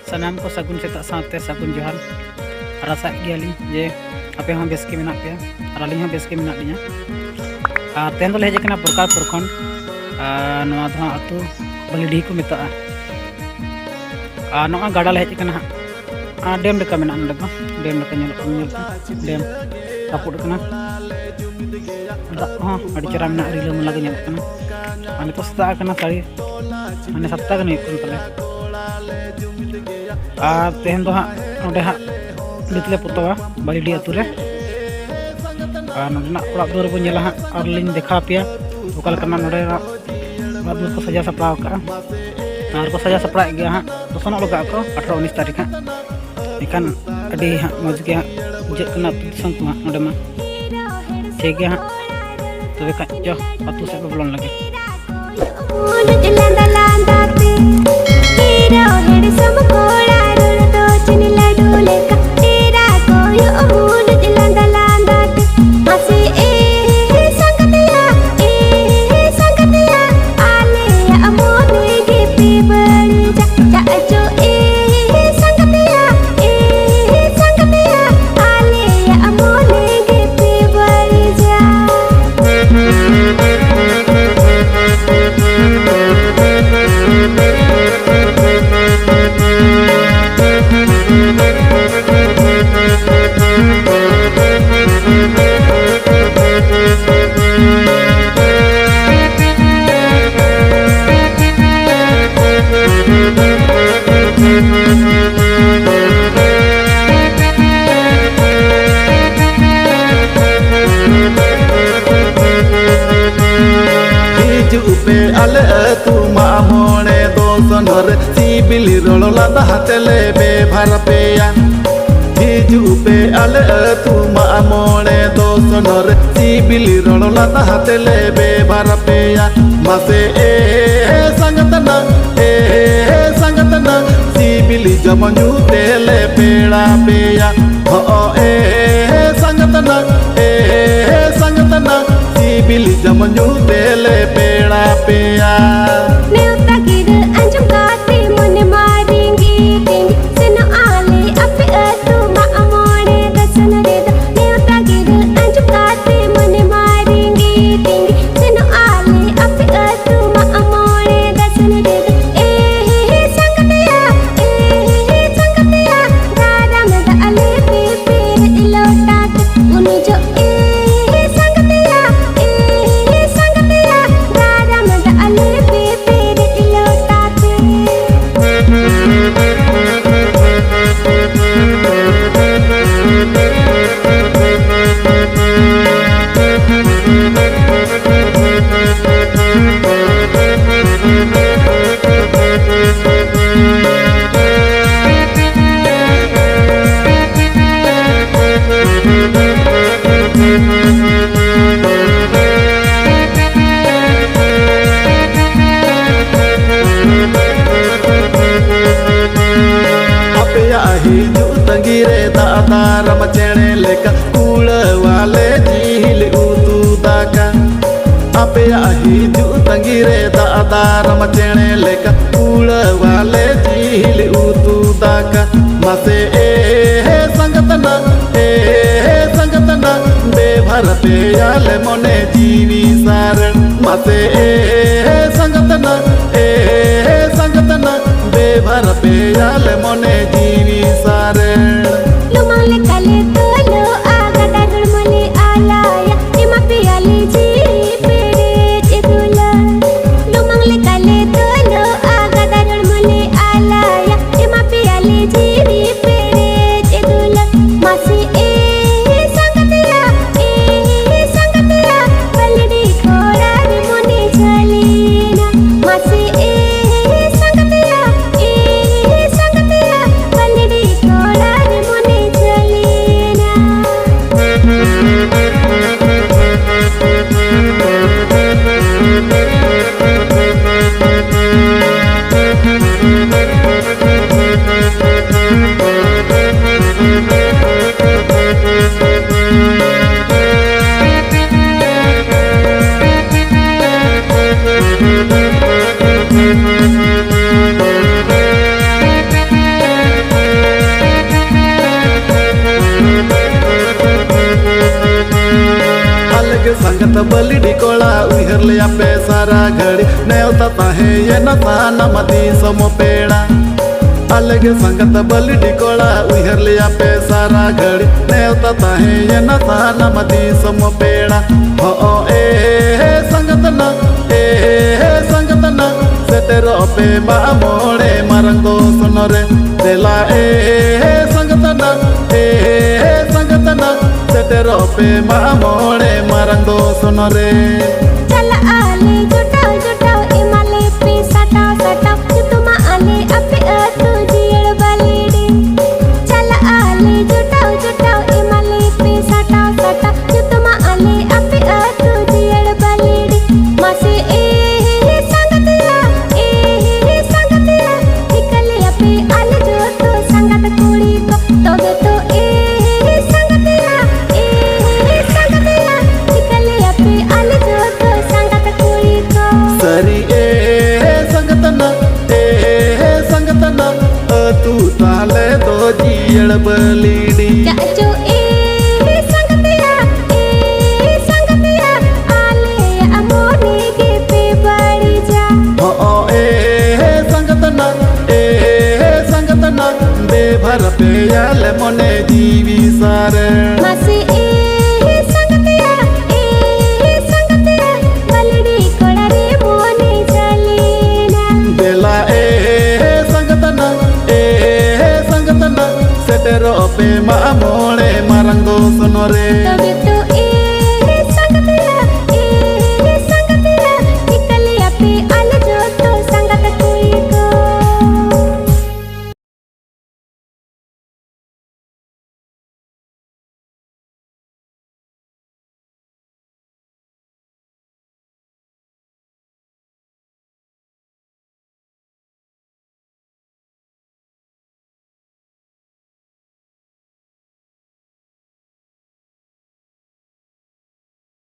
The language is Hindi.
सानाम को सगुन सेता साथे सगुन जोहार रसा गियाली जे आपे हाँ बेस के मेना पे और अली हाँ बेस के मेना लिया तेन दो हेजे कना प्रकार प्रखंड नवा दो अतु बलिडी को मेता नवा गाड़ा ले हेजे कना डेम लेका मेना नडे दो डेम लेका नेल डेम तापुड कना हाँ अड़ी चरा मेना रिलम लगे नेल कना अने तो सता कना साड़ी अने सप्ताह कना युकन तले तेहन दो हाँ नोडे हाँ बितले पुतवा बलिडी अतुरे नोडना ओड़ा दुआर बो नेला हाँ और लिंग देखा पिया ओकल कना नोडे ओड़ा दुआर को सजा सपड़ा का और को सजा सपड़ा गया हाँ तो सोनो लगा को 18-19 तारीख हाँ इकान अड़ी हाँ मौज के हाँ बुझे कना दिसम को हाँ नोडे मा ठीक है हाँ तो देखा जो अतु से बोलन लगे अले तू मामोने दोसनर सिबिली रोला दहतले बेभार पेया हिजू पे अले तू मामोने दोसनर सिबिली रोला दहतले बेभार पेया मासे संगतना सिबिली जमन्यू तेले पेड़ा पेया हो संगतना सिबिली जमन्यू तेले पेड़ा पेया हिजू तंगीरे दादारम चेणे लेका कूड़ वाले झील उतू दाका आपे हिजू तंगीरे दादारम चेणे लेका कूड़ वाले झील उतू दाका मासे संगतना बेभर पे आले मोने जीवी सारण मासे संगतना बेभर पे आले मोने जीवी सारण लुमाले काले तोलो आगा दागड़ मले आलाया इमा पे आले जी पेरे एदुला लुमाले काले तोलो आगा दागड़ मले आलाया इमा पे आले जी पेरे एदुला मासी संगतिया बलिडी खोड़ा रे मोने चलीना मासी संगतिया संगत बलिडी कोला उहर ले पे सारा घड़ी नेवता ताहे ये नता नमती समो पेड़ा अलग संगत बलिडी कोला उहर ले पे सारा घड़ी नेवता ताहे ये नता नमती समो पेड़ा हो ए संगत ना संगत ना से तेरो पे मा मोड़े मारंगो सुनरे तेला संगत ना संगत ना से तेरो पे मा मोड़े मारंगो सुनरे चल आले जुटाओ जुटाओ इमाले पे सटाओ सटाओ तुम आले अपे तू जीड़ बलिड़ी चल आले जुटाओ जुटाओ इमाले पे सटाओ सटाओ तुम आले अपे तू जीड़ बलिड़ी मासे संगतिया निकले अपे आले जो तो संगत कुड़ी को तबे तो संगतिया निकले अपे आले जो तो संगत कुड़ी को सरी संगतना तू ताले दो जीड़ बलिड़ी चाचो संगतिया आले अमोने के पे बड़ी जा हो संगतना बेभर पे याल मोने जीवी सारे मासे संगतिया बलड़ी कोड़ा रे मोने चलेना बेला संगतना से तेरो पे मा मोड़े मारंगो सुनरे तबे तो